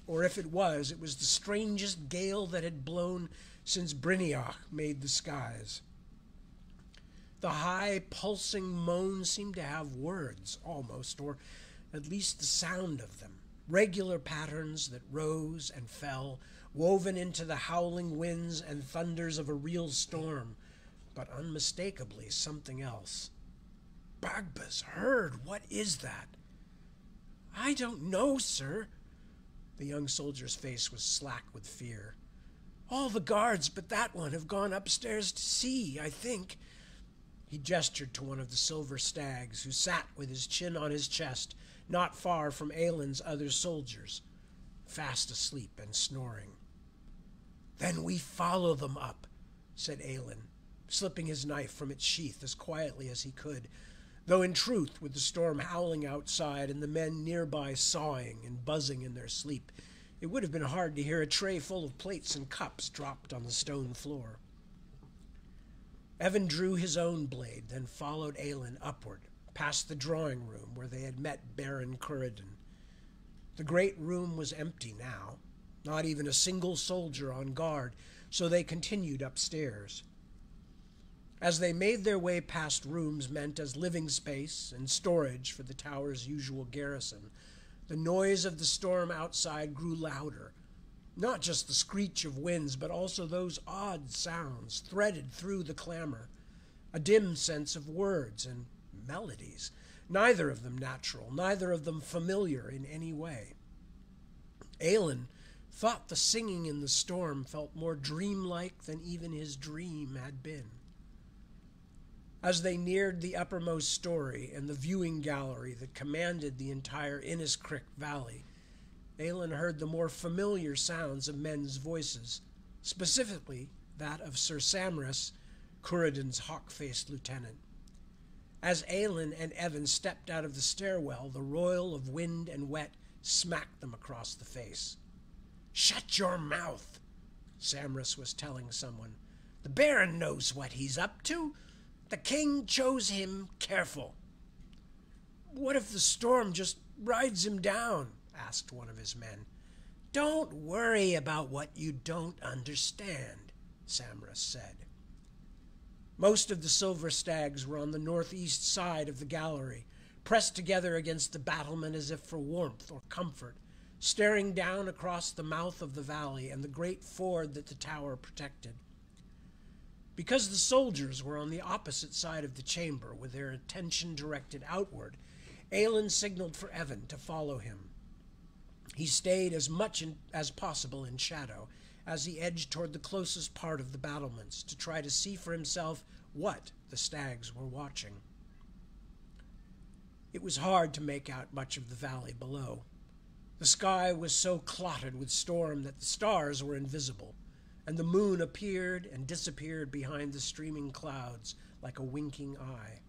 or if it was the strangest gale that had blown since Brynjolf made the skies. The high, pulsing moan seemed to have words, almost, or at least the sound of them, regular patterns that rose and fell, woven into the howling winds and thunders of a real storm, but unmistakably something else. Bagba's heard. What is that? I don't know, sir. The young soldier's face was slack with fear. All the guards but that one have gone upstairs to see, I think. He gestured to one of the silver stags, who sat with his chin on his chest, not far from Aelin's other soldiers, fast asleep and snoring. "Then we follow them up," said Aelin, slipping his knife from its sheath as quietly as he could, though in truth, with the storm howling outside and the men nearby sawing and buzzing in their sleep, it would have been hard to hear a tray full of plates and cups dropped on the stone floor. Evan drew his own blade, then followed Aelin upward, past the drawing room where they had met Baron Curridon. The great room was empty now, not even a single soldier on guard, so they continued upstairs. As they made their way past rooms meant as living space and storage for the tower's usual garrison, the noise of the storm outside grew louder, not just the screech of winds, but also those odd sounds threaded through the clamor, a dim sense of words and melodies, neither of them natural, neither of them familiar in any way. Aelin thought the singing in the storm felt more dreamlike than even his dream had been. As they neared the uppermost story and the viewing gallery that commanded the entire Inniscrick Valley, Aelin heard the more familiar sounds of men's voices, specifically that of Sir Samris, Curridon's hawk-faced lieutenant. As Aelin and Evan stepped out of the stairwell, the roil of wind and wet smacked them across the face. "Shut your mouth," Samris was telling someone. "The Baron knows what he's up to. The king chose him careful." "What if the storm just rides him down?" asked one of his men. "Don't worry about what you don't understand," Samris said. Most of the Silver Stags were on the northeast side of the gallery, pressed together against the battlement as if for warmth or comfort, staring down across the mouth of the valley and the great ford that the tower protected. Because the soldiers were on the opposite side of the chamber with their attention directed outward, Aelin signaled for Evan to follow him. He stayed as much as possible in shadow as he edged toward the closest part of the battlements to try to see for himself what the stags were watching. It was hard to make out much of the valley below. The sky was so clotted with storm that the stars were invisible, and the moon appeared and disappeared behind the streaming clouds like a winking eye.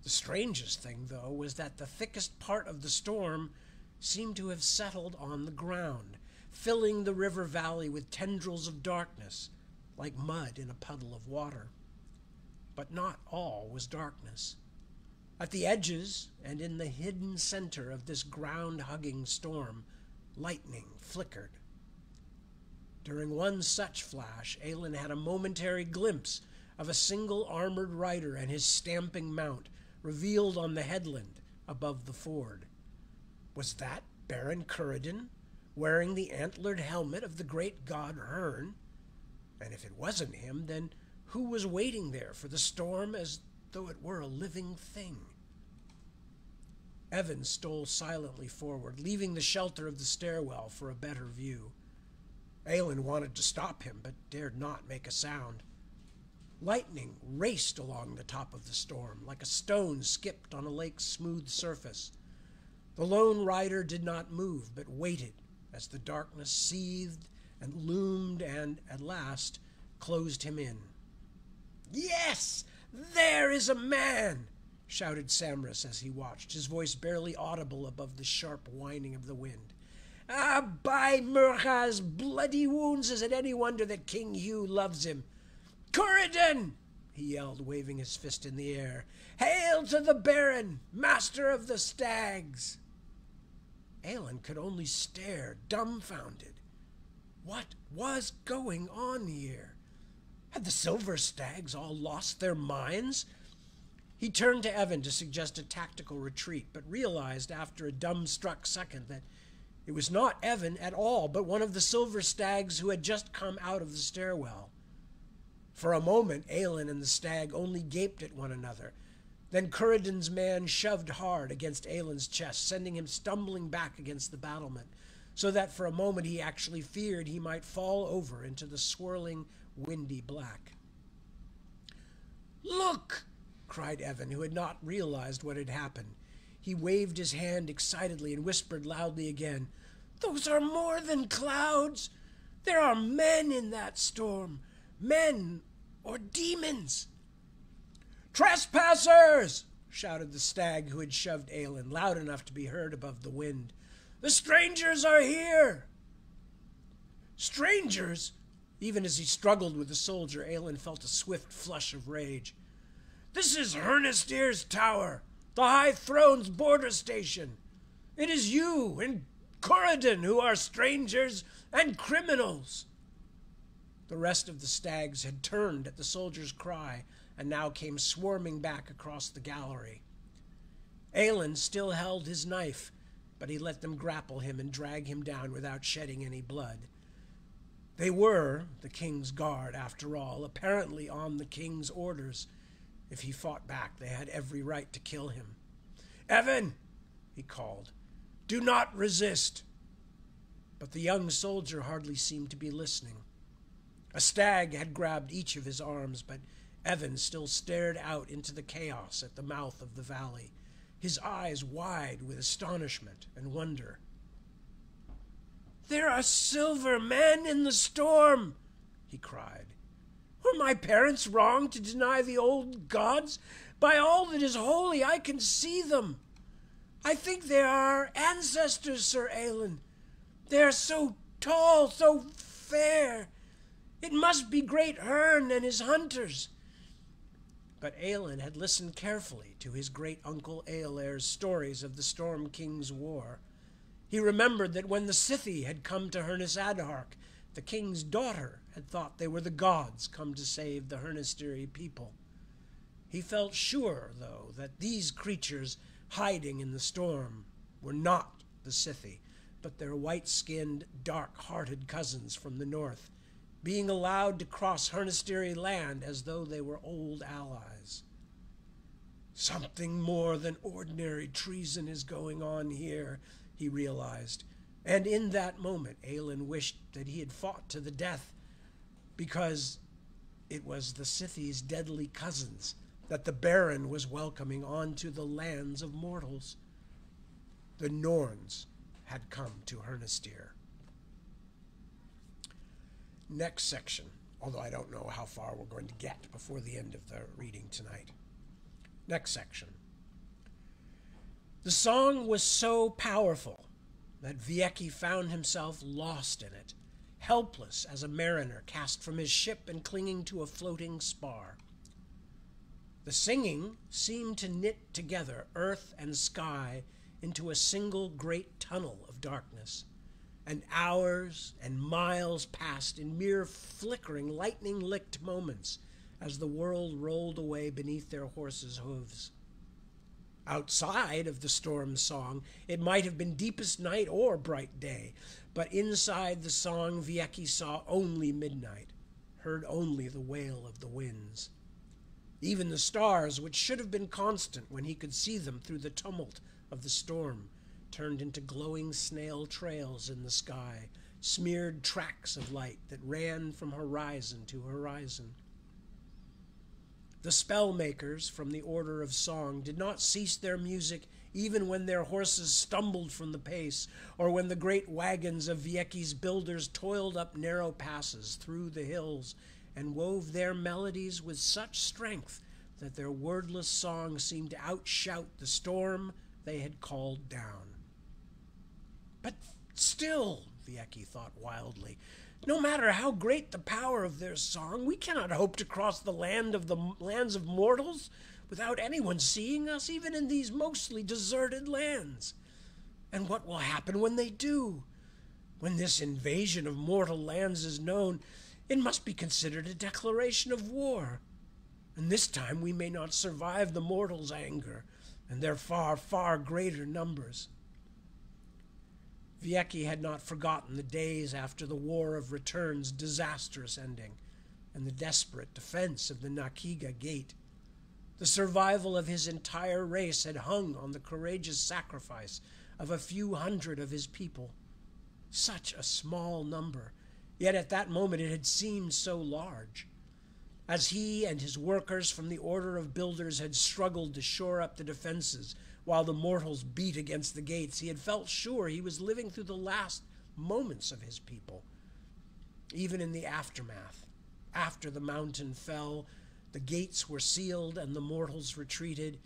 The strangest thing, though, was that the thickest part of the storm seemed to have settled on the ground, filling the river valley with tendrils of darkness, like mud in a puddle of water. But not all was darkness. At the edges and in the hidden center of this ground-hugging storm, lightning flickered. During one such flash, Aelin had a momentary glimpse of a single armored rider and his stamping mount revealed on the headland above the ford. Was that Baron Curridon, wearing the antlered helmet of the great god Herne? And if it wasn't him, then who was waiting there for the storm as though it were a living thing? Evan stole silently forward, leaving the shelter of the stairwell for a better view. Aelin wanted to stop him, but dared not make a sound. Lightning raced along the top of the storm, like a stone skipped on a lake's smooth surface. The lone rider did not move, but waited as the darkness seethed and loomed and, at last, closed him in. "Yes, there is a man!" shouted Samris as he watched, his voice barely audible above the sharp whining of the wind. "Ah, by Murcha's bloody wounds, is it any wonder that King Hugh loves him? Curridon!" he yelled, waving his fist in the air. "Hail to the Baron, master of the stags!" Aelin could only stare, dumbfounded. What was going on here? Had the Silver Stags all lost their minds? He turned to Evan to suggest a tactical retreat, but realized after a dumbstruck second that it was not Evan at all, but one of the Silver Stags who had just come out of the stairwell. For a moment, Aelin and the stag only gaped at one another. Then Curridon's man shoved hard against Aelin's chest, sending him stumbling back against the battlement, so that for a moment he actually feared he might fall over into the swirling, windy black. "Look!" cried Evan, who had not realized what had happened. He waved his hand excitedly and whispered loudly again, "Those are more than clouds! There are men in that storm, men or demons. Trespassers! Shouted the stag who had shoved Aelin, loud enough to be heard above the wind. The strangers are here! Strangers? Even as he struggled with the soldier, Aelin felt a swift flush of rage. This is Hernestyr's tower, the High Throne's border station. It is you and Corridon who are strangers and criminals. The rest of the stags had turned at the soldier's cry and now came swarming back across the gallery. Aelin still held his knife, but he let them grapple him and drag him down without shedding any blood. They were the king's guard, after all, apparently on the king's orders. If he fought back, they had every right to kill him. Evan, he called, do not resist. But the young soldier hardly seemed to be listening. A stag had grabbed each of his arms, but Evan still stared out into the chaos at the mouth of the valley, his eyes wide with astonishment and wonder. There are silver men in the storm, he cried. Were my parents wrong to deny the old gods? By all that is holy, I can see them. I think they are our ancestors, Sir Aelin. They are so tall, so fair. It must be great Hern and his hunters. But Aelin had listened carefully to his great-uncle Eoler's stories of the Storm King's war. He remembered that when the Scythi had come to Hernus Adharc, the king's daughter had thought they were the gods come to save the Hernestyri people. He felt sure, though, that these creatures hiding in the storm were not the Scythi, but their white-skinned, dark-hearted cousins from the north, being allowed to cross Hernestyri land as though they were old allies. Something more than ordinary treason is going on here, he realized, and in that moment Aelin wished that he had fought to the death, because it was the Scythi's deadly cousins that the Baron was welcoming onto the lands of mortals. The Norns had come to Hernestyr. Next section, although I don't know how far we're going to get before the end of the reading tonight. Next section. The song was so powerful that Vieki found himself lost in it, helpless as a mariner cast from his ship and clinging to a floating spar. The singing seemed to knit together earth and sky into a single great tunnel of darkness, and hours and miles passed in mere flickering, lightning-licked moments as the world rolled away beneath their horses' hooves. Outside of the storm song, it might have been deepest night or bright day, but inside the song Vieki saw only midnight, heard only the wail of the winds. Even the stars, which should have been constant when he could see them through the tumult of the storm, turned into glowing snail trails in the sky, smeared tracks of light that ran from horizon to horizon. The spell-makers from the Order of Song did not cease their music even when their horses stumbled from the pace, or when the great wagons of Vieki's builders toiled up narrow passes through the hills and wove their melodies with such strength that their wordless song seemed to outshout the storm they had called down. But still, Vieki thought wildly, no matter how great the power of their song, we cannot hope to cross the lands of mortals without anyone seeing us, even in these mostly deserted lands. And what will happen when they do? When this invasion of mortal lands is known, it must be considered a declaration of war. And this time we may not survive the mortals' anger and their far, far greater numbers. Vieki had not forgotten the days after the War of Return's disastrous ending and the desperate defense of the Nakiga Gate. The survival of his entire race had hung on the courageous sacrifice of a few hundred of his people. Such a small number, yet at that moment it had seemed so large. As he and his workers from the Order of Builders had struggled to shore up the defenses while the mortals beat against the gates, he had felt sure he was living through the last moments of his people. Even in the aftermath, after the mountain fell, the gates were sealed and the mortals retreated,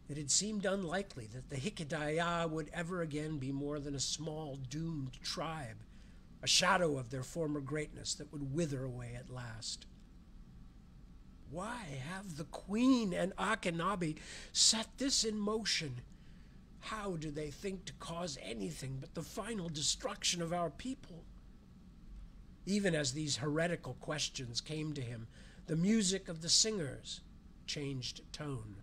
it had seemed unlikely that the Hikeda'ya would ever again be more than a small, doomed tribe, a shadow of their former greatness that would wither away at last. Why have the Queen and Akhenabi set this in motion? How do they think to cause anything but the final destruction of our people? Even as these heretical questions came to him, the music of the singers changed tone.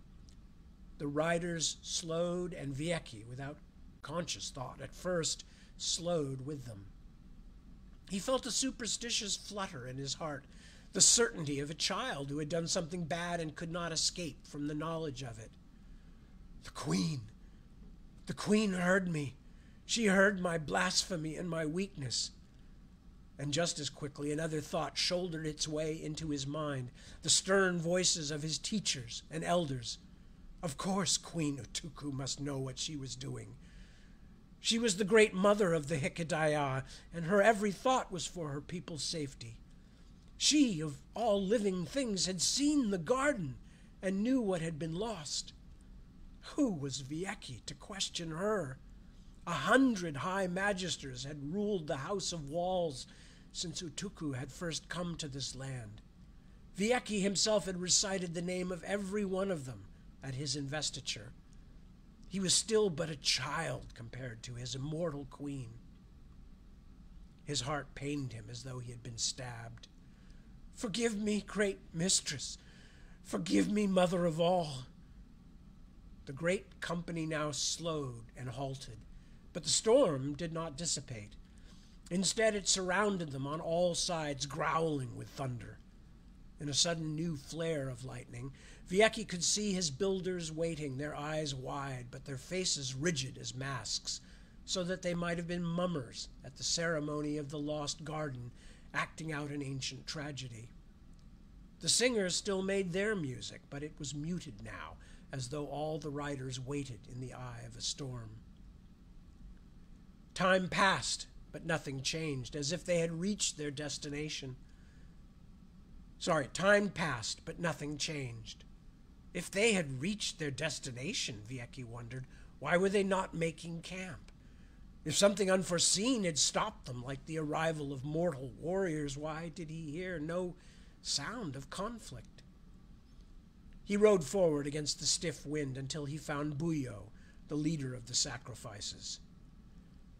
The riders slowed, and Vieki, without conscious thought at first, slowed with them. He felt a superstitious flutter in his heart, the certainty of a child who had done something bad and could not escape from the knowledge of it. The Queen heard me. She heard my blasphemy and my weakness. And just as quickly another thought shouldered its way into his mind, the stern voices of his teachers and elders. Of course Queen Utukku must know what she was doing. She was the great mother of the Hikeda'ya, and her every thought was for her people's safety. She, of all living things, had seen the garden and knew what had been lost. Who was Vieki to question her? 100 high magisters had ruled the House of Walls since Utukku had first come to this land. Vieki himself had recited the name of every one of them at his investiture. He was still but a child compared to his immortal queen. His heart pained him as though he had been stabbed. Forgive me, great mistress. Forgive me, mother of all. The great company now slowed and halted, but the storm did not dissipate. Instead, it surrounded them on all sides, growling with thunder. In a sudden new flare of lightning, Vieki could see his builders waiting, their eyes wide, but their faces rigid as masks, so that they might have been mummers at the ceremony of the lost garden, acting out an ancient tragedy. The singers still made their music, but it was muted now, as though all the riders waited in the eye of a storm. Time passed, but nothing changed, as if they had reached their destination. Time passed, but nothing changed. If they had reached their destination, Vieki wondered, why were they not making camp? If something unforeseen had stopped them, like the arrival of mortal warriors, why did he hear no sound of conflict? He rode forward against the stiff wind until he found Buyo, the leader of the sacrifices.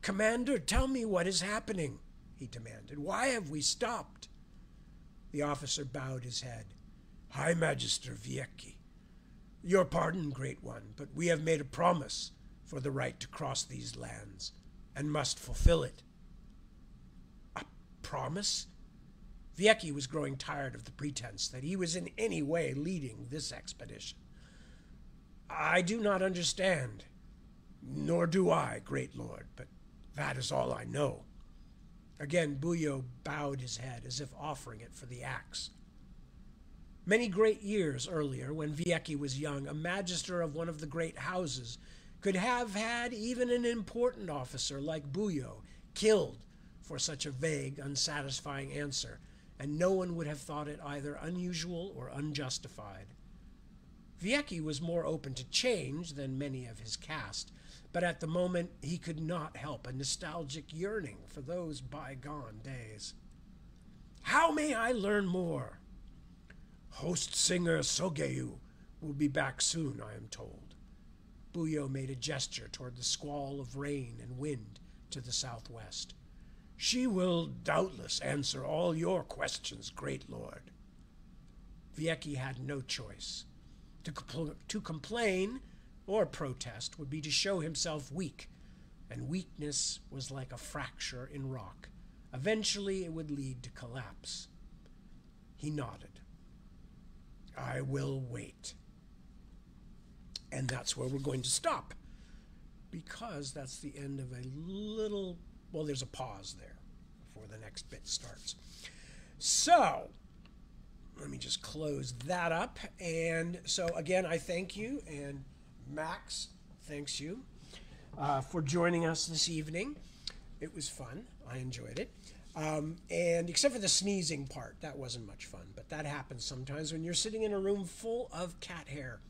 "Commander, tell me what is happening," he demanded. "Why have we stopped?" The officer bowed his head. "High Magister Vieki, your pardon, Great One, but we have made a promise for the right to cross these lands, and must fulfill it." "A promise?" Vieki was growing tired of the pretense that he was in any way leading this expedition. "I do not understand." "Nor do I, Great Lord, but that is all I know." Again, Buyo bowed his head as if offering it for the axe. Many great years earlier, when Vieki was young, a magister of one of the great houses could have had even an important officer like Buyo killed for such a vague, unsatisfying answer, and no one would have thought it either unusual or unjustified. Vieki was more open to change than many of his caste, but at the moment he could not help a nostalgic yearning for those bygone days. "How may I learn more?" "Host singer Sogeyu will be back soon, I am told." Buyo made a gesture toward the squall of rain and wind to the southwest. "She will doubtless answer all your questions, Great Lord." Vieki had no choice. To complain or protest would be to show himself weak, and weakness was like a fracture in rock. Eventually it would lead to collapse. He nodded. "I will wait." And that's where we're going to stop, because that's the end of a little, well, there's a pause there before the next bit starts. So, let me just close that up. And so, again, I thank you, and Max thanks you for joining us this evening. It was fun. I enjoyed it. And except for the sneezing part, that wasn't much fun. But that happens sometimes when you're sitting in a room full of cat hair,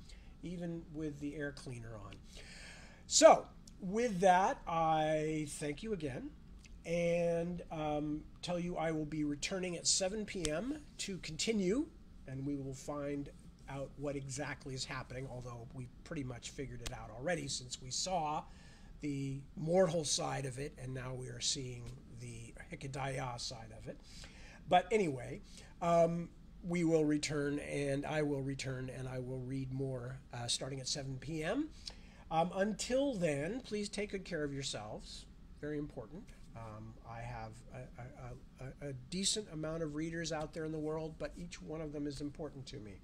even with the air cleaner on. So, with that, I thank you again and tell you I will be returning at 7 p.m. to continue, and we will find out what exactly is happening, although we pretty much figured it out already since we saw the mortal side of it, and now we are seeing the Hikedaya side of it. But anyway, we will return, and I will return, and I will read more starting at 7 p.m. Until then, please take good care of yourselves. Very important. I have a decent amount of readers out there in the world, but each one of them is important to me.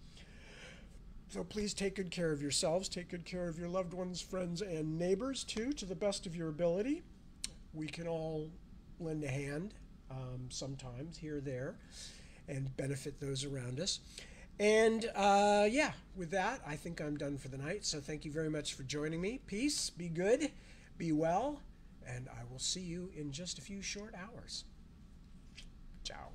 So please take good care of yourselves. Take good care of your loved ones, friends, and neighbors, too, to the best of your ability. We can all lend a hand sometimes, here or there, and benefit those around us. And yeah, with that, I think I'm done for the night. So thank you very much for joining me. Peace, be good, be well, and I will see you in just a few short hours. Ciao.